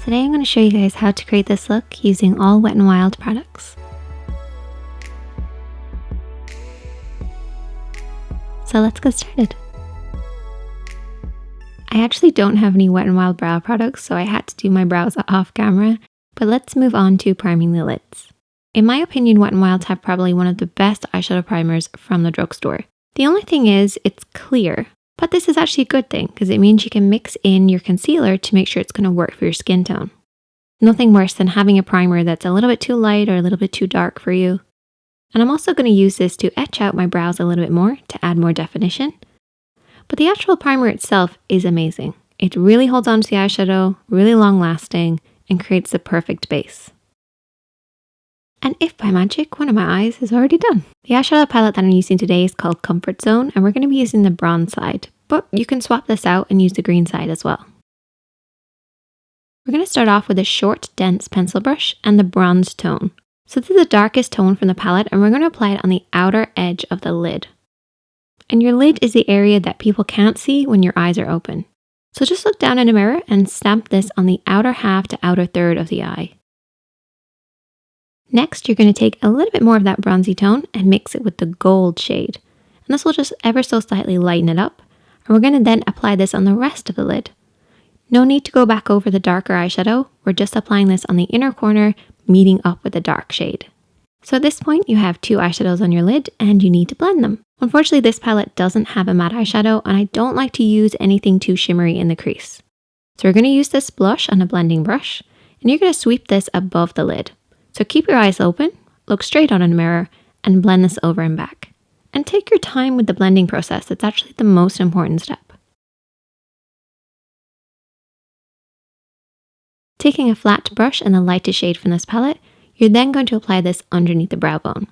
Today I'm going to show you guys how to create this look using all Wet n Wild products. So let's get started. I actually don't have any Wet n Wild brow products, so I had to do my brows off camera, but let's move on to priming the lids. In my opinion, Wet n Wild have probably one of the best eyeshadow primers from the drugstore. The only thing is, it's clear. But this is actually a good thing because it means you can mix in your concealer to make sure it's going to work for your skin tone. Nothing worse than having a primer that's a little bit too light or a little bit too dark for you. And I'm also going to use this to etch out my brows a little bit more to add more definition. But the actual primer itself is amazing. It really holds on to the eyeshadow, really long lasting, and creates the perfect base. And if by magic, one of my eyes is already done. The eyeshadow palette that I'm using today is called Comfort Zone, and we're going to be using the bronze side, but you can swap this out and use the green side as well. We're going to start off with a short, dense pencil brush and the bronze tone. So this is the darkest tone from the palette, and we're going to apply it on the outer edge of the lid. And your lid is the area that people can't see when your eyes are open. So just look down in a mirror and stamp this on the outer half to outer third of the eye. Next, you're going to take a little bit more of that bronzy tone and mix it with the gold shade. And this will just ever so slightly lighten it up. And we're going to then apply this on the rest of the lid. No need to go back over the darker eyeshadow. We're just applying this on the inner corner, meeting up with the dark shade. So at this point, you have two eyeshadows on your lid and you need to blend them. Unfortunately, this palette doesn't have a matte eyeshadow and I don't like to use anything too shimmery in the crease. So we're going to use this blush on a blending brush and you're going to sweep this above the lid. So keep your eyes open, look straight on in the mirror, and blend this over and back. And take your time with the blending process. It's actually the most important step. Taking a flat brush and the lightest shade from this palette, you're then going to apply this underneath the brow bone.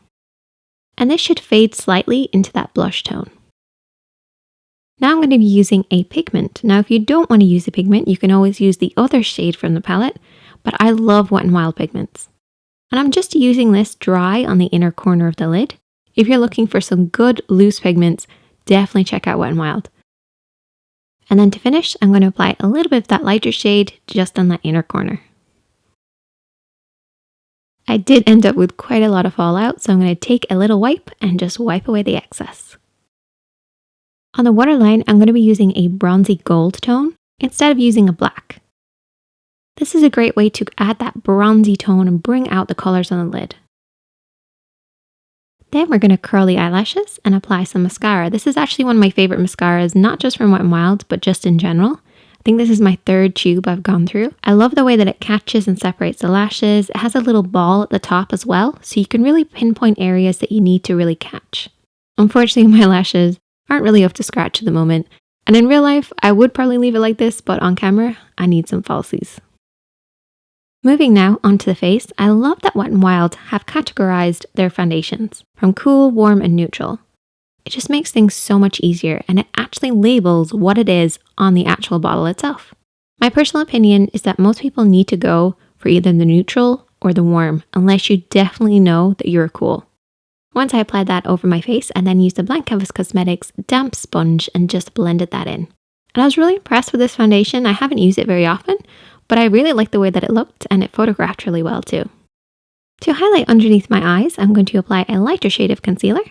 And this should fade slightly into that blush tone. Now I'm going to be using a pigment. Now if you don't want to use a pigment, you can always use the other shade from the palette, but I love Wet n Wild pigments. And I'm just using this dry on the inner corner of the lid. If you're looking for some good loose pigments, definitely check out Wet n Wild. And then to finish, I'm going to apply a little bit of that lighter shade just on that inner corner. I did end up with quite a lot of fallout, so I'm going to take a little wipe and just wipe away the excess. On the waterline, I'm going to be using a bronzy gold tone instead of using a black. This is a great way to add that bronzy tone and bring out the colors on the lid. Then we're going to curl the eyelashes and apply some mascara. This is actually one of my favorite mascaras, not just from Wet n Wild, but just in general. I think this is my third tube I've gone through. I love the way that it catches and separates the lashes. It has a little ball at the top as well, so you can really pinpoint areas that you need to really catch. Unfortunately, my lashes aren't really up to scratch at the moment, and in real life, I would probably leave it like this, but on camera, I need some falsies. Moving now onto the face, I love that Wet n Wild have categorized their foundations from cool, warm, and neutral. It just makes things so much easier and it actually labels what it is on the actual bottle itself. My personal opinion is that most people need to go for either the neutral or the warm unless you definitely know that you're cool. Once I applied that over my face, I then used the Blank Canvas Cosmetics damp sponge and just blended that in. And I was really impressed with this foundation. I haven't used it very often, but I really liked the way that it looked and it photographed really well too. To highlight underneath my eyes, I'm going to apply a lighter shade of concealer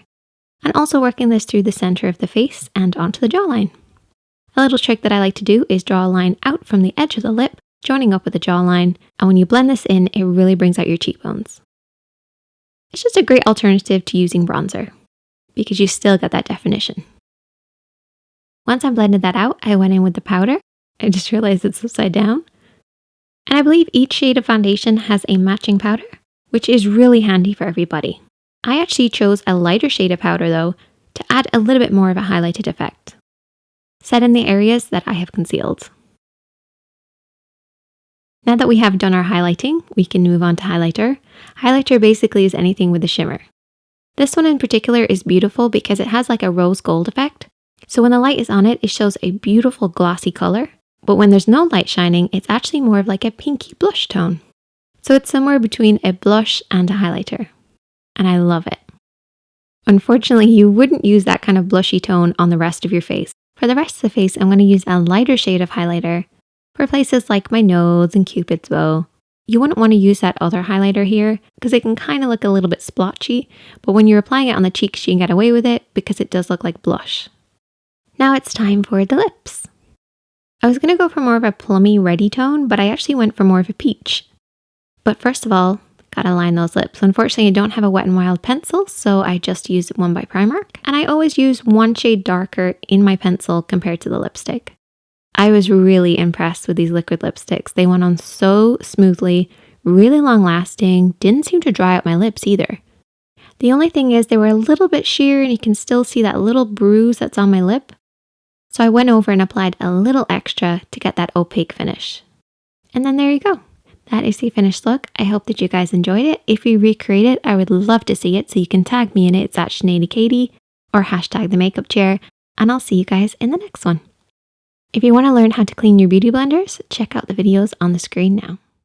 and also working this through the center of the face and onto the jawline. A little trick that I like to do is draw a line out from the edge of the lip, joining up with the jawline, and when you blend this in, it really brings out your cheekbones. It's just a great alternative to using bronzer because you still get that definition. Once I blended that out, I went in with the powder. I just realized it's upside down. And I believe each shade of foundation has a matching powder, which is really handy for everybody. I actually chose a lighter shade of powder though, to add a little bit more of a highlighted effect. Set in the areas that I have concealed. Now that we have done our highlighting, we can move on to highlighter. Highlighter basically is anything with a shimmer. This one in particular is beautiful because it has like a rose gold effect. So when the light is on it, it shows a beautiful glossy color. But when there's no light shining, it's actually more of like a pinky blush tone. So it's somewhere between a blush and a highlighter. And I love it. Unfortunately, you wouldn't use that kind of blushy tone on the rest of your face. For the rest of the face, I'm going to use a lighter shade of highlighter for places like my nose and Cupid's bow. You wouldn't want to use that other highlighter here because it can kind of look a little bit splotchy, but when you're applying it on the cheeks, you can get away with it because it does look like blush. Now it's time for the lips. I was going to go for more of a plummy reddy tone, but I actually went for more of a peach. But first of all, gotta line those lips. Unfortunately, I don't have a Wet n Wild pencil, so I just use one by Primark. And I always use one shade darker in my pencil compared to the lipstick. I was really impressed with these liquid lipsticks. They went on so smoothly, really long lasting, didn't seem to dry out my lips either. The only thing is they were a little bit sheer and you can still see that little bruise that's on my lip. So I went over and applied a little extra to get that opaque finish. And then there you go. That is the finished look. I hope that you guys enjoyed it. If you recreate it, I would love to see it, so you can tag me in it. It's at SineadyKatie or hashtag TheMakeupChair, and I'll see you guys in the next one. If you want to learn how to clean your beauty blenders, check out the videos on the screen now.